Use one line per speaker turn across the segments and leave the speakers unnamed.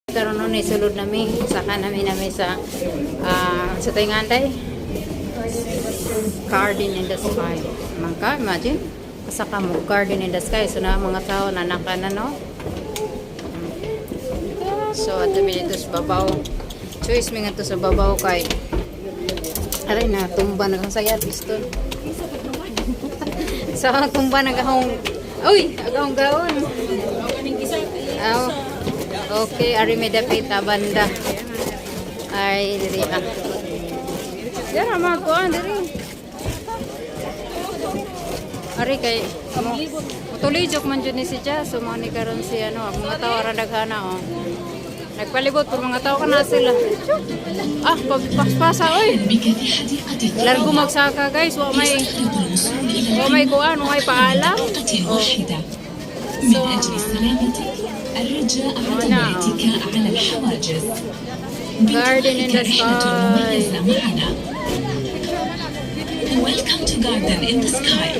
Karon nun isulod nami saka nami sa sa Tinganday Garden in the Sky. Mangka imagine kasaka mo Garden in the Sky so na mga tao na nakana no. So at dito sa babaw. Choice mi nga to sa babaw kay aray na tumba na kang saya piston. Sa tumba na gahong uy agahong gaon. Okay, ari may dapita banda. Ay, diri ah. Dara mga kuan diri. Ari kay tulijok man jud ni si Jazz, so mo ni karon si ano, ang mga tawo ra daghana oh. Nagpalibot pud mga tawo kana sila. Ah, paspasa oy. Largo magsaka guys, wa may kuan, wa may paalam. Oh. So,
الرجاء عدم الاتكاء على الحواجز.
Garden in the Sky.
Welcome to Garden in the Sky.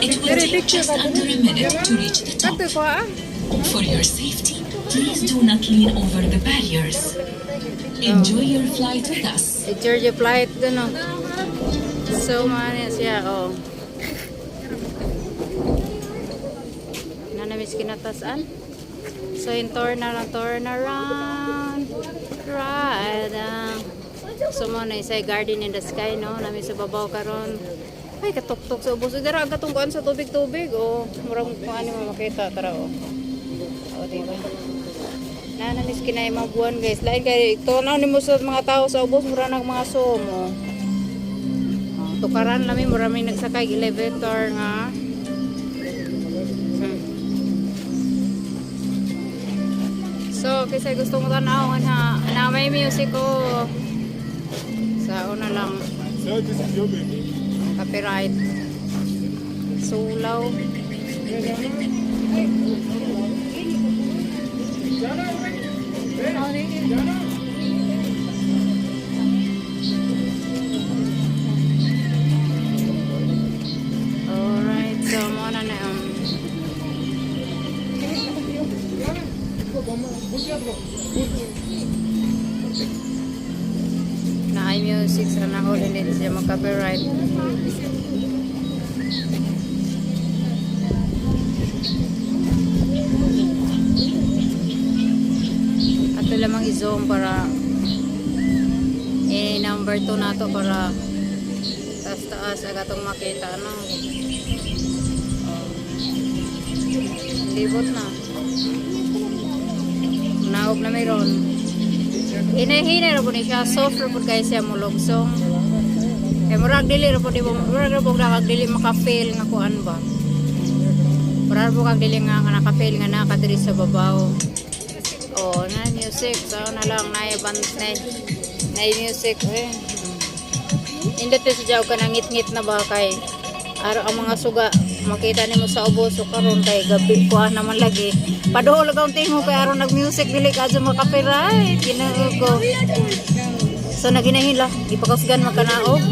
It will take just under a minute to reach the top. For your safety, please do not lean over the barriers. Enjoy your flight with us.
Enjoy your flight dun oh. So man siya oh. Nanamis kinatasan. So in turn around, right so mo na isay Garden in the Sky no, nami sa babaw karon. Ay katok-tok sa ubos. Dira agatong kuan sa tubig-tubig o murang kuan mo makita tara o. O di ba? Namis kinay mga buwan guys. Lain kay tunaw nimo sa mga tao sa ubos mura nang mga sumo. Tukaran lami mura may nagsakay elevator nga. So, kasi gusto mo tanawin ha, na may music ko. Sa una lang. Copyright. Sulaw. Alright, so muna na na music sa nahuli nito siya mag-copyright. Ato lamang i-zoom para number 2 na to para taas-taas agatong makita no. Libot na. Naog na mayroon. Hinay-hinay rin po siya. Soft rin po guys siya mulugsong. Kaya murag dili rin po nakagdili maka-fail nga kuan ba. Murag po kagdili nga naka-fail nga nakadiri sa babaw. Oh, na music. So na lang na music. Indot sa jaw ka na ngit-ngit na ba kay araw ang mga suga makita nimo sa ubos so karon kay gabi kuha naman lagi paduhol lang tingog kay aron nag-music dili ka sa maka-copyright ginaugo so naginahila ipakasgan makanaog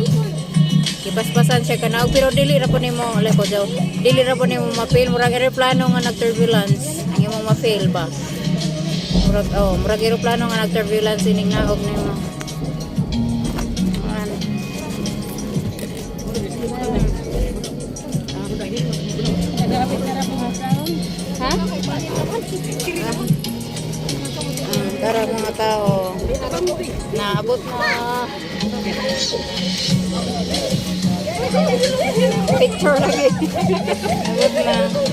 ipaspasan siya kanaog pero dili ra po nimo alay ko daw dili ra po nimo ma-fail murag aeroplano nga nag-turbulence ang imong ma-fail ba murag aeroplano nga nag-turbulence ining naog nimo. Ha? Tara mga tao. Naabot na. Picture lagi. Abot na.